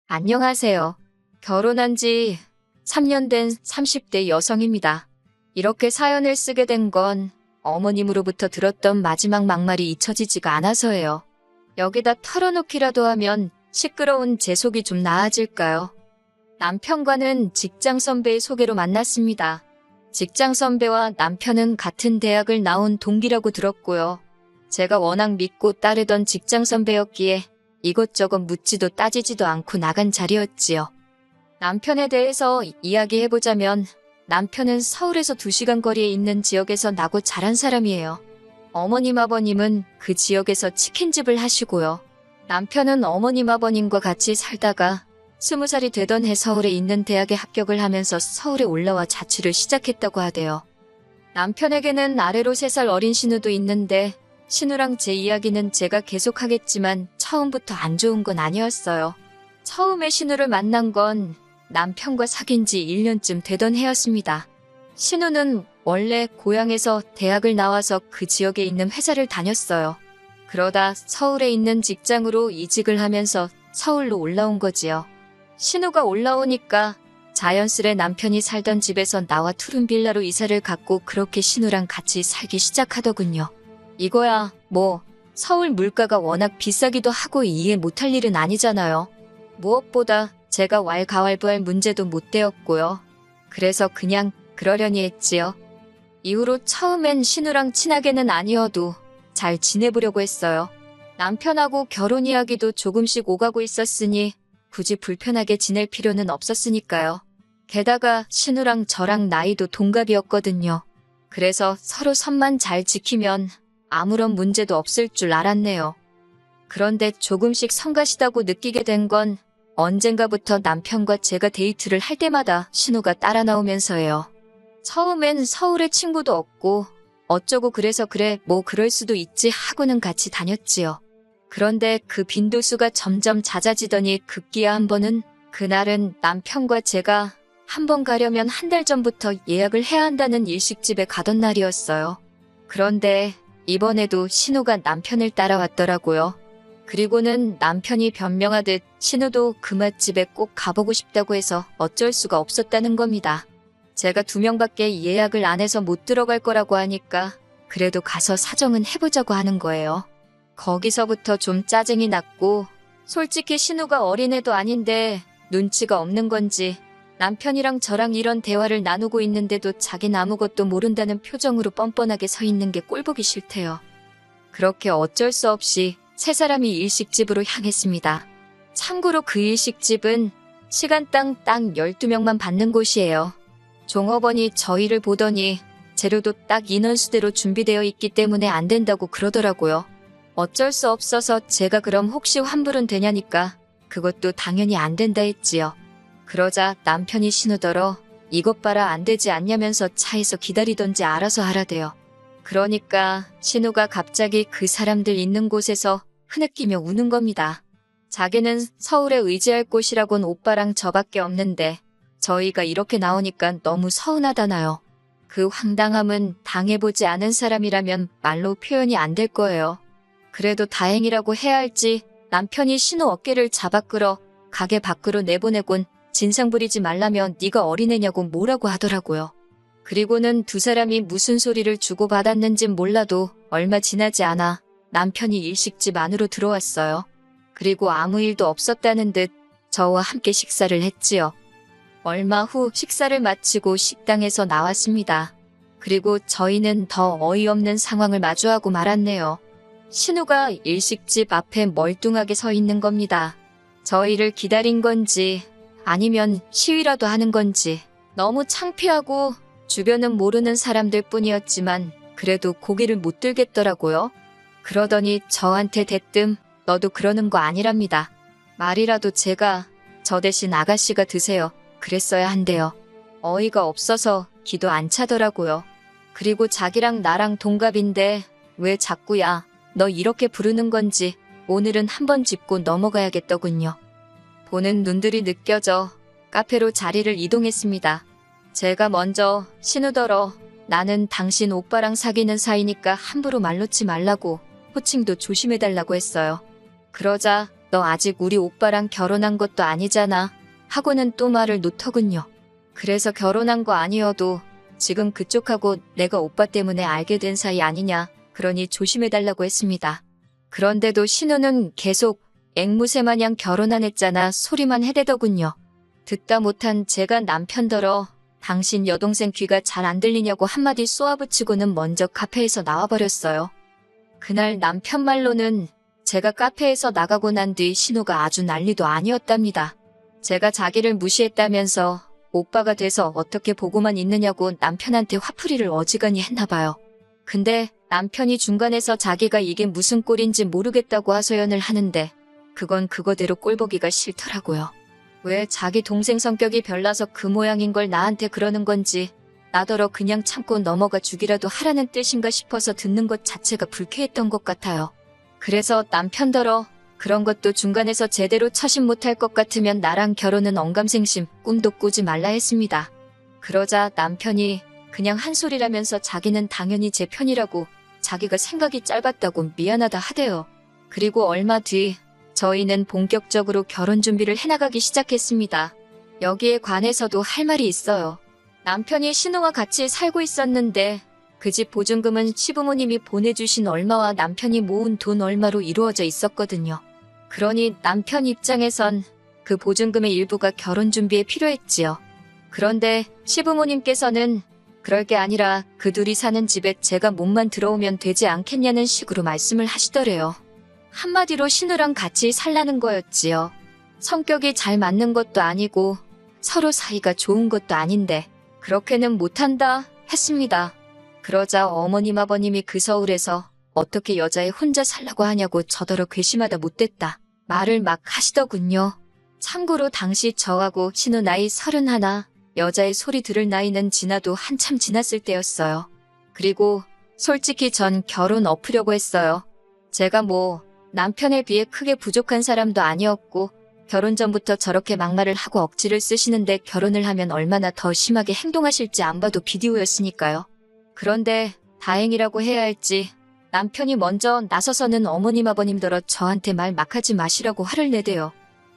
안녕하세요. 결혼한 지 3년 된 30대 여성입니다. 이렇게 사연을 쓰게 된 건 어머님으로부터 들었던 마지막 막말이 잊혀지지가 않아서예요. 여기다 털어놓기라도 하면 시끄러운 제 속이 좀 나아질까요? 남편과는 직장 선배의 소개로 만났습니다. 직장 선배와 남편은 같은 대학을 나온 동기라고 들었고요. 제가 워낙 믿고 따르던 직장 선배였기에 이것저것 묻지도 따지지도 않고 나간 자리였지요. 남편에 대해서 이야기해보자면 남편은 서울에서 2시간 거리에 있는 지역에서 나고 자란 사람이에요. 어머님 아버님은 그 지역에서 치킨집을 하시고요. 남편은 어머님 아버님과 같이 살다가 20살이 되던 해 서울에 있는 대학에 합격을 하면서 서울에 올라와 자취를 시작했다고 하대요. 남편에게는 아래로 3살 어린 신우도 있는데 신우랑 제 이야기는 제가 계속하겠지만 처음부터 안 좋은 건 아니었어요. 처음에 신우를 만난 건 남편과 사귄 지 1년쯤 되던 해였습니다. 신우는 원래 고향에서 대학을 나와서 그 지역에 있는 회사를 다녔어요. 그러다 서울에 있는 직장으로 이직을 하면서 서울로 올라온 거지요. 신우가 올라오니까 자연스레 남편이 살던 집에서 나와 투룸빌라로 이사를 갔고 그렇게 신우랑 같이 살기 시작하더군요. 이거야 뭐 서울 물가가 워낙 비싸기도 하고 이해 못할 일은 아니잖아요. 무엇보다 제가 왈가왈부할 문제도 못 되었고요. 그래서 그냥 그러려니 했지요. 이후로 처음엔 신우랑 친하게는 아니어도 잘 지내보려고 했어요. 남편하고 결혼 이야기도 조금씩 오가고 있었으니 굳이 불편하게 지낼 필요는 없었으니까요. 게다가 신우랑 저랑 나이도 동갑이었거든요. 그래서 서로 선만 잘 지키면 아무런 문제도 없을 줄 알았네요. 그런데 조금씩 성가시다고 느끼게 된 건 언젠가부터 남편과 제가 데이트를 할 때마다 신우가 따라 나오면서예요. 처음엔 서울에 친구도 없고 어쩌고 그래서 그래 뭐 그럴 수도 있지 하고는 같이 다녔지요. 그런데 그 빈도수가 점점 잦아지더니 급기야 한 번은 그날은 남편과 제가 한 번 가려면 1달 전부터 예약을 해야 한다는 일식집에 가던 날이었어요. 그런데 이번에도 신우가 남편을 따라왔더라고요. 그리고는 남편이 변명하듯 신우도 그 맛집에 꼭 가보고 싶다고 해서 어쩔 수가 없었다는 겁니다. 제가 2명밖에 예약을 안 해서 못 들어갈 거라고 하니까 그래도 가서 사정은 해보자고 하는 거예요. 거기서부터 좀 짜증이 났고 솔직히 신우가 어린애도 아닌데 눈치가 없는 건지 남편이랑 저랑 이런 대화를 나누고 있는데도 자긴 아무것도 모른다는 표정으로 뻔뻔하게 서 있는 게 꼴보기 싫대요. 그렇게 어쩔 수 없이 3사람이 일식집으로 향했습니다. 참고로 그 일식집은 시간당 딱 12명만 받는 곳이에요. 종업원이 저희를 보더니 재료도 딱 인원수대로 준비되어 있기 때문에 안 된다고 그러더라고요. 어쩔 수 없어서 제가 그럼 혹시 환불은 되냐니까 그것도 당연히 안 된다 했지요. 그러자 남편이 신우더러 이것 봐라 안 되지 않냐면서 차에서 기다리던지 알아서 하라대요. 그러니까 신우가 갑자기 그 사람들 있는 곳에서 흐느끼며 우는 겁니다. 자기는 서울에 의지할 곳이라곤 오빠랑 저밖에 없는데 저희가 이렇게 나오니까 너무 서운하다나요. 그 황당함은 당해보지 않은 사람이라면 말로 표현이 안 될 거예요. 그래도 다행이라고 해야 할지 남편이 신우 어깨를 잡아 끌어 가게 밖으로 내보내곤 진상 부리지 말라며 네가 어린애냐고 뭐라고 하더라고요. 그리고는 2사람이 무슨 소리를 주고받았는진 몰라도 얼마 지나지 않아 남편이 일식집 안으로 들어왔어요. 그리고 아무 일도 없었다는 듯 저와 함께 식사를 했지요. 얼마 후 식사를 마치고 식당에서 나왔습니다. 그리고 저희는 더 어이없는 상황을 마주하고 말았네요. 신우가 일식집 앞에 멀뚱하게 서 있는 겁니다. 저희를 기다린 건지 아니면 시위라도 하는 건지 너무 창피하고 주변은 모르는 사람들 뿐이었지만 그래도 고개를 못 들겠더라고요. 그러더니 저한테 대뜸 너도 그러는 거 아니랍니다. 말이라도 제가 저 대신 아가씨가 드세요. 그랬어야 한대요. 어이가 없어서 기도 안 차더라고요. 그리고 자기랑 나랑 동갑인데 왜 자꾸야 너 이렇게 부르는 건지 오늘은 한번 짚고 넘어가야겠더군요. 보는 눈들이 느껴져 카페로 자리를 이동했습니다. 제가 먼저 신우더러 나는 당신 오빠랑 사귀는 사이니까 함부로 말 놓지 말라고 호칭도 조심해달라고 했어요. 그러자 너 아직 우리 오빠랑 결혼한 것도 아니잖아 하고는 또 말을 놓더군요. 그래서 결혼한 거 아니어도 지금 그쪽하고 내가 오빠 때문에 알게 된 사이 아니냐, 그러니 조심해달라고 했습니다. 그런데도 신우는 계속 앵무새 마냥 결혼 안 했잖아 소리만 해대더군요. 듣다 못한 제가 남편더러 당신 여동생 귀가 잘 안 들리냐고 한마디 쏘아붙이고는 먼저 카페에서 나와버렸어요. 그날 남편 말로는 제가 카페에서 나가고 난 뒤 신우가 아주 난리도 아니었답니다. 제가 자기를 무시했다면서 오빠가 돼서 어떻게 보고만 있느냐고 남편한테 화풀이를 어지간히 했나봐요. 근데 남편이 중간에서 자기가 이게 무슨 꼴인지 모르겠다고 하소연을 하는데 그건 그거대로 꼴보기가 싫더라고요. 왜 자기 동생 성격이 별나서 그 모양인 걸 나한테 그러는 건지 나더러 그냥 참고 넘어가 주기라도 하라는 뜻인가 싶어서 듣는 것 자체가 불쾌했던 것 같아요. 그래서 남편더러 그런 것도 중간에서 제대로 처신 못할 것 같으면 나랑 결혼은 언감생심 꿈도 꾸지 말라 했습니다. 그러자 남편이 그냥 한 소리라면서 자기는 당연히 제 편이라고 자기가 생각이 짧았다고 미안하다 하대요. 그리고 얼마 뒤 저희는 본격적으로 결혼 준비를 해나가기 시작했습니다. 여기에 관해서도 할 말이 있어요. 남편이 신우와 같이 살고 있었는데 그 집 보증금은 시부모님이 보내주신 얼마와 남편이 모은 돈 얼마로 이루어져 있었거든요. 그러니 남편 입장에선 그 보증금의 일부가 결혼 준비에 필요했지요. 그런데 시부모님께서는 그럴 게 아니라 그 둘이 사는 집에 제가 몸만 들어오면 되지 않겠냐는 식으로 말씀을 하시더래요. 한마디로 신우랑 같이 살라는 거였지요. 성격이 잘 맞는 것도 아니고 서로 사이가 좋은 것도 아닌데 그렇게는 못한다 했습니다. 그러자 어머님 아버님이 그 서울에서 어떻게 여자애 혼자 살라고 하냐고 저더러 괘씸하다 못됐다 말을 막 하시더군요. 참고로 당시 저하고 신우 나이 31, 여자의 소리 들을 나이는 지나도 한참 지났을 때였어요. 그리고 솔직히 전 결혼 엎으려고 했어요. 제가 뭐 남편에 비해 크게 부족한 사람도 아니었고 결혼 전부터 저렇게 막말을 하고 억지를 쓰시는데 결혼을 하면 얼마나 더 심하게 행동하실지 안 봐도 비디오였으니까요. 그런데 다행이라고 해야 할지 남편이 먼저 나서서는 어머님 아버님더러 저한테 말 막 하지 마시라고 화를 내대요.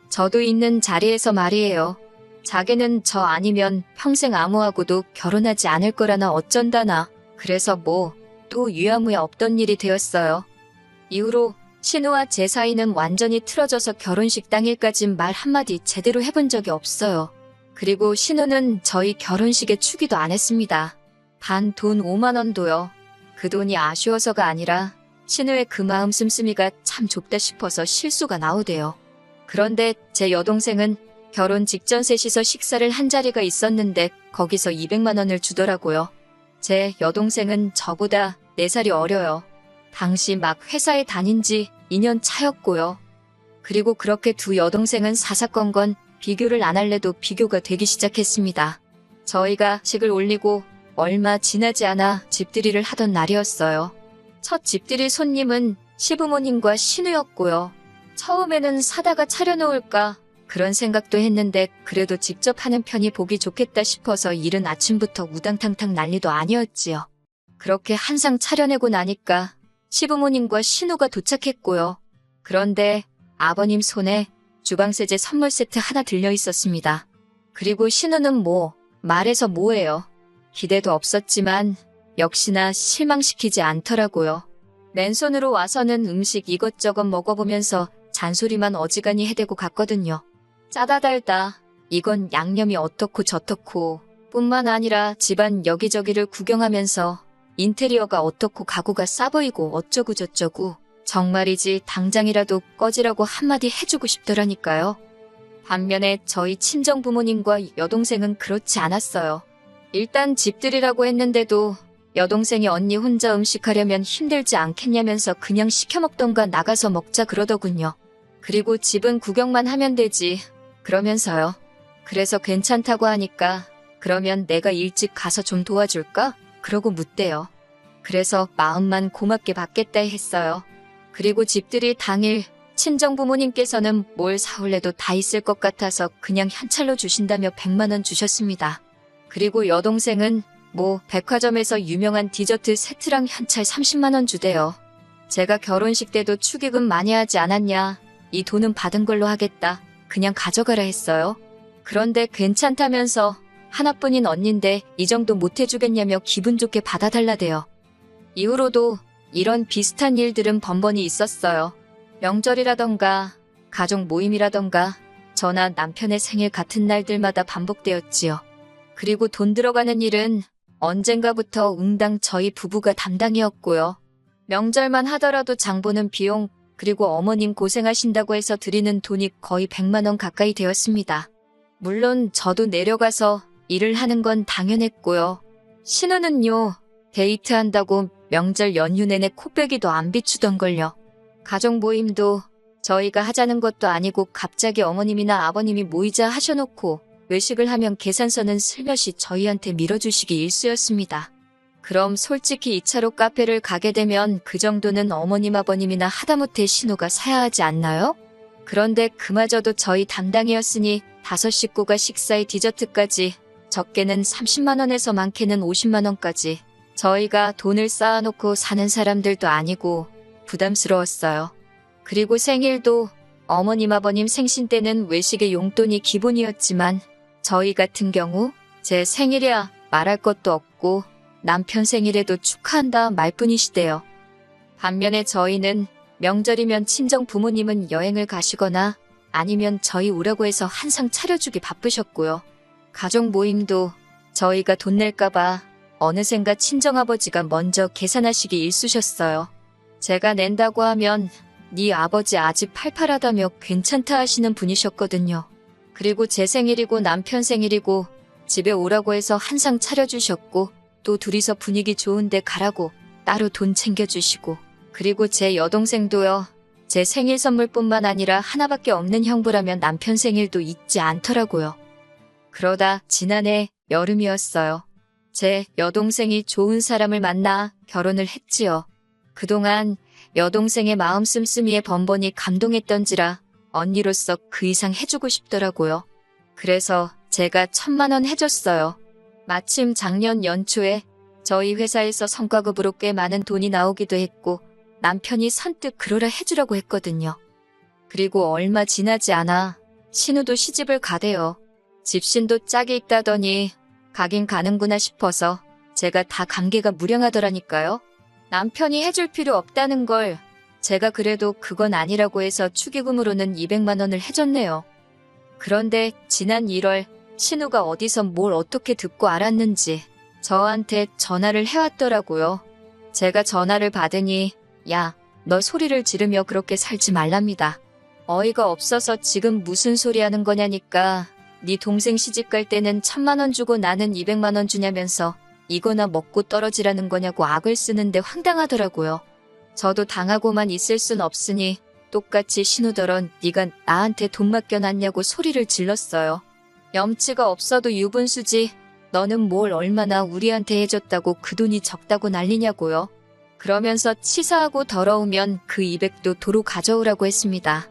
저도 있는 자리에서 말이에요. 자기는 저 아니면 평생 아무하고도 결혼하지 않을 거라나 어쩐다나. 그래서 뭐 또 유야무야 없던 일이 되었어요. 이후로 신우와 제 사이는 완전히 틀어져서 결혼식 당일까진 말 한마디 제대로 해본 적이 없어요. 그리고 신우는 저희 결혼식에 축의도 안 했습니다. 단 돈 5만 원도요. 그 돈이 아쉬워서가 아니라 신우의 그 마음 씀씀이가 참 좁다 싶어서 실수가 나오대요. 그런데 제 여동생은 결혼 직전 셋이서 식사를 한 자리가 있었는데 거기서 200만 원을 주더라고요. 제 여동생은 저보다 4살이 어려요. 당시 막 회사에 다닌 지 2년 차였고요. 그리고 그렇게 두 여동생은 사사건건 비교를 안 할래도 비교가 되기 시작했습니다. 저희가 식을 올리고 얼마 지나지 않아 집들이를 하던 날이었어요. 첫 집들이 손님은 시부모님과 신우였고요. 처음에는 사다가 차려놓을까 그런 생각도 했는데 그래도 직접 하는 편이 보기 좋겠다 싶어서 이른 아침부터 우당탕탕 난리도 아니었지요. 그렇게 한 상 차려내고 나니까 시부모님과 신우가 도착했고요. 그런데 아버님 손에 주방세제 선물 세트 하나 들려 있었습니다. 그리고 신우는 뭐 말해서 뭐예요. 기대도 없었지만 역시나 실망시키지 않더라고요. 맨손으로 와서는 음식 이것저것 먹어보면서 잔소리만 어지간히 해대고 갔거든요. 짜다 달다, 이건 양념이 어떻고 저떻고 뿐만 아니라 집안 여기저기를 구경하면서 인테리어가 어떻고 가구가 싸 보이고 어쩌고 저쩌고 정말이지 당장이라도 꺼지라고 한마디 해주고 싶더라니까요. 반면에 저희 친정 부모님과 여동생은 그렇지 않았어요. 일단 집들이라고 했는데도 여동생이 언니 혼자 음식하려면 힘들지 않겠냐면서 그냥 시켜먹던가 나가서 먹자 그러더군요. 그리고 집은 구경만 하면 되지 그러면서요. 그래서 괜찮다고 하니까 그러면 내가 일찍 가서 좀 도와줄까? 그러고 묻대요. 그래서 마음만 고맙게 받겠다 했어요. 그리고 집들이 당일 친정 부모님께서는 뭘 사올래도 다 있을 것 같아서 그냥 현찰로 주신다며 100만 원 주셨습니다. 그리고 여동생은 뭐 백화점에서 유명한 디저트 세트랑 현찰 30만 원 주대요. 제가 결혼식 때도 축의금 많이 하지 않았냐. 이 돈은 받은 걸로 하겠다. 그냥 가져가라 했어요. 그런데 괜찮다면서 하나뿐인 언니인데 이 정도 못 해주겠냐며 기분 좋게 받아달라대요. 이후로도 이런 비슷한 일들은 번번이 있었어요. 명절이라던가 가족 모임이라던가 저나 남편의 생일 같은 날들마다 반복되었지요. 그리고 돈 들어가는 일은 언젠가부터 응당 저희 부부가 담당이었고요. 명절만 하더라도 장 보는 비용 그리고 어머님 고생하신다고 해서 드리는 돈이 거의 100만 원 가까이 되었습니다. 물론 저도 내려가서 일을 하는 건 당연했고요. 신우는요. 데이트한다고 명절 연휴 내내 코빼기도 안 비추던걸요. 가족 모임도 저희가 하자는 것도 아니고 갑자기 어머님이나 아버님이 모이자 하셔놓고 외식을 하면 계산서는 슬며시 저희한테 밀어주시기 일쑤였습니다. 그럼 솔직히 2차로 카페를 가게 되면 그 정도는 어머님 아버님이나 하다못해 신우가 사야 하지 않나요? 그런데 그마저도 저희 담당이었으니 5식구가 식사에 디저트까지 적게는 30만 원에서 많게는 50만 원까지 저희가 돈을 쌓아놓고 사는 사람들도 아니고 부담스러웠어요. 그리고 생일도 어머님 아버님 생신 때는 외식의 용돈이 기본이었지만 저희 같은 경우 제 생일이야 말할 것도 없고 남편 생일에도 축하한다 말뿐이시대요. 반면에 저희는 명절이면 친정 부모님은 여행을 가시거나 아니면 저희 오라고 해서 한상 차려주기 바쁘셨고요. 가족 모임도 저희가 돈 낼까봐 어느샌가 친정아버지가 먼저 계산하시기 일쑤셨어요. 제가 낸다고 하면 네 아버지 아직 팔팔하다며 괜찮다 하시는 분이셨거든요. 그리고 제 생일이고 남편 생일이고 집에 오라고 해서 한상 차려주셨고 또 둘이서 분위기 좋은데 가라고 따로 돈 챙겨주시고 그리고 제 여동생도요. 제 생일 선물뿐만 아니라 하나밖에 없는 형부라면 남편 생일도 잊지 않더라고요. 그러다 지난해 여름이었어요. 제 여동생이 좋은 사람을 만나 결혼을 했지요. 그동안 여동생의 마음 씀씀이에 번번이 감동했던지라 언니로서 그 이상 해주고 싶더라고요. 그래서 제가 1,000만 원 해줬어요. 마침 작년 연초에 저희 회사에서 성과급으로 꽤 많은 돈이 나오기도 했고 남편이 선뜻 그러라 해주라고 했거든요. 그리고 얼마 지나지 않아 신우도 시집을 가대요. 집신도 짝이 있다더니 가긴 가는구나 싶어서 제가 다 감개가 무량하더라니까요. 남편이 해줄 필요 없다는 걸 제가 그래도 그건 아니라고 해서 축의금으로는 200만 원을 해줬네요. 그런데 지난 1월 신우가 어디서 뭘 어떻게 듣고 알았는지 저한테 전화를 해왔더라고요. 제가 전화를 받으니 야, 너 소리를 지르며 그렇게 살지 말랍니다. 어이가 없어서 지금 무슨 소리 하는 거냐니까 네 동생 시집갈 때는 1,000만 원 주고 나는 200만 원 주냐면서 이거나 먹고 떨어지라는 거냐고 악을 쓰는데 황당하더라고요. 저도 당하고만 있을 순 없으니 똑같이 신우더런 네가 나한테 돈 맡겨놨냐고 소리를 질렀어요. 염치가 없어도 유분수지 너는 뭘 얼마나 우리한테 해줬다고 그 돈이 적다고 난리냐고요. 그러면서 치사하고 더러우면 그 200도 도로 가져오라고 했습니다.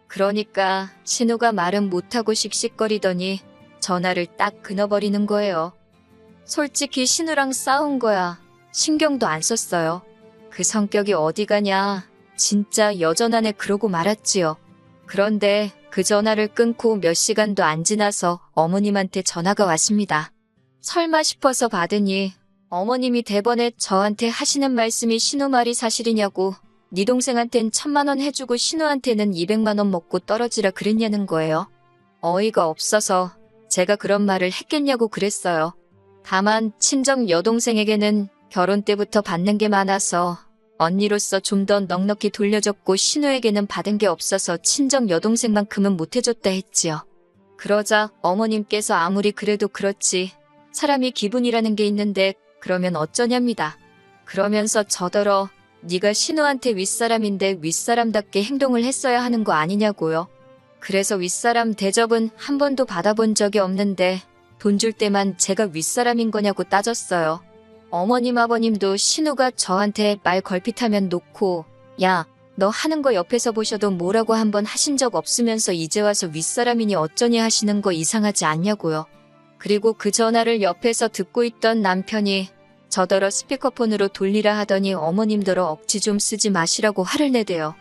그러니까 신우가 말은 못하고 씩씩거리더니 전화를 딱 끊어버리는 거예요. 솔직히 신우랑 싸운 거야. 신경도 안 썼어요. 그 성격이 어디 가냐. 진짜 여전하네 그러고 말았지요. 그런데 그 전화를 끊고 몇 시간도 안 지나서 어머님한테 전화가 왔습니다. 설마 싶어서 받으니 어머님이 대번에 저한테 하시는 말씀이 신우 말이 사실이냐고 네 동생한텐 1,000만 원 해주고 신우한테는 200만 원 먹고 떨어지라 그랬냐는 거예요. 어이가 없어서 제가 그런 말을 했겠냐고 그랬어요. 다만 친정 여동생에게는 결혼 때부터 받는 게 많아서 언니로서 좀 더 넉넉히 돌려줬고 신우에게는 받은 게 없어서 친정 여동생만큼은 못 해줬다 했지요. 그러자 어머님께서 아무리 그래도 그렇지 사람이 기분이라는 게 있는데 그러면 어쩌냐입니다. 그러면서 저더러 네가 신우한테 윗사람인데 윗사람답게 행동을 했어야 하는 거 아니냐고요. 그래서 윗사람 대접은 한 번도 받아본 적이 없는데 돈 줄 때만 제가 윗사람인 거냐고 따졌어요. 어머님 아버님도 신우가 저한테 말 걸핏하면 놓고 야, 너 하는 거 옆에서 보셔도 뭐라고 한번 하신 적 없으면서 이제 와서 윗사람이니 어쩌니 하시는 거 이상하지 않냐고요. 그리고 그 전화를 옆에서 듣고 있던 남편이 저더러 스피커폰으로 돌리라 하더니 어머님더러 억지 좀 쓰지 마시라고 화를 내대요.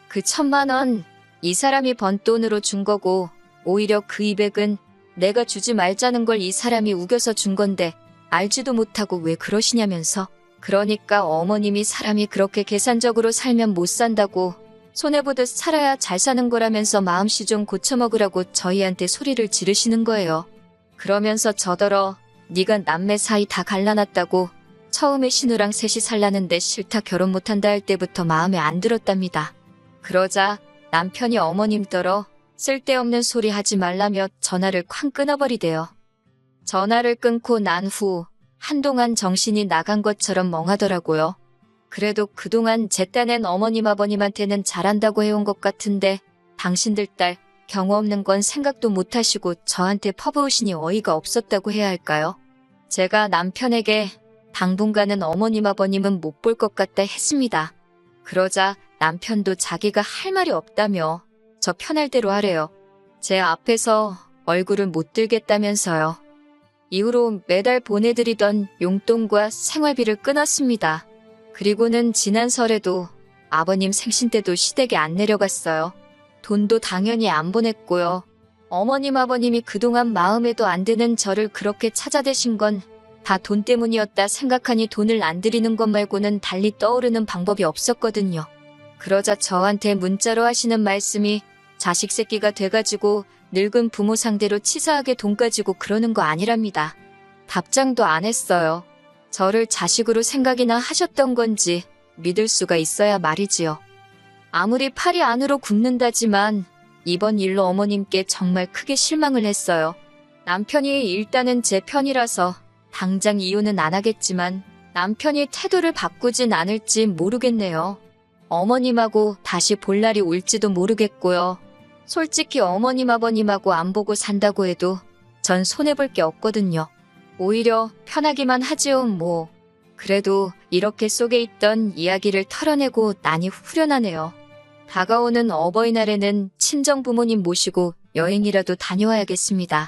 그 1,000만 원 이 사람이 번 돈으로 준 거고 오히려 그 200은 내가 주지 말자는 걸 이 사람이 우겨서 준 건데 알지도 못하고 왜 그러시냐면서. 그러니까 어머님이 사람이 그렇게 계산적으로 살면 못 산다고 손해보듯 살아야 잘 사는 거라면서 마음씨 좀 고쳐먹으라고 저희한테 소리를 지르시는 거예요. 그러면서 저더러 네가 남매 사이 다 갈라놨다고 처음에 신우랑 셋이 살라는데 싫다 결혼 못한다 할 때부터 마음에 안 들었답니다. 그러자 남편이 어머님더러 쓸데없는 소리 하지 말라며 전화를 쾅 끊어버리대요. 전화를 끊고 난 후 한동안 정신이 나간 것처럼 멍하더라고요. 그래도 그동안 제 딴엔 어머님 아버님한테는 잘한다고 해온 것 같은데 당신들 딸 경우 없는 건 생각도 못하시고 저한테 퍼부으시니 어이가 없었다고 해야 할까요? 제가 남편에게 당분간은 어머님 아버님은 못 볼 것 같다 했습니다. 그러자 남편도 자기가 할 말이 없다며 저 편할 대로 하래요. 제 앞에서 얼굴을 못 들겠다면서요. 이후로 매달 보내드리던 용돈과 생활비를 끊었습니다. 그리고는 지난 설에도 아버님 생신 때도 시댁에 안 내려갔어요. 돈도 당연히 안 보냈고요. 어머님 아버님이 그동안 마음에도 안 드는 저를 그렇게 찾아대신 건 다 돈 때문이었다 생각하니 돈을 안 드리는 것 말고는 달리 떠오르는 방법이 없었거든요. 그러자 저한테 문자로 하시는 말씀이 자식 새끼가 돼가지고 늙은 부모 상대로 치사하게 돈 가지고 그러는 거 아니랍니다. 답장도 안 했어요. 저를 자식으로 생각이나 하셨던 건지 믿을 수가 있어야 말이지요. 아무리 팔이 안으로 굽는다지만 이번 일로 어머님께 정말 크게 실망을 했어요. 남편이 일단은 제 편이라서 당장 이혼은 안 하겠지만 남편이 태도를 바꾸진 않을지 모르겠네요. 어머님하고 다시 볼 날이 올지도 모르겠고요. 솔직히 어머님 아버님하고 안 보고 산다고 해도 전 손해볼 게 없거든요. 오히려 편하기만 하지요 뭐. 그래도 이렇게 속에 있던 이야기를 털어내고 나니 후련하네요. 다가오는 어버이날에는 친정 부모님 모시고 여행이라도 다녀와야겠습니다.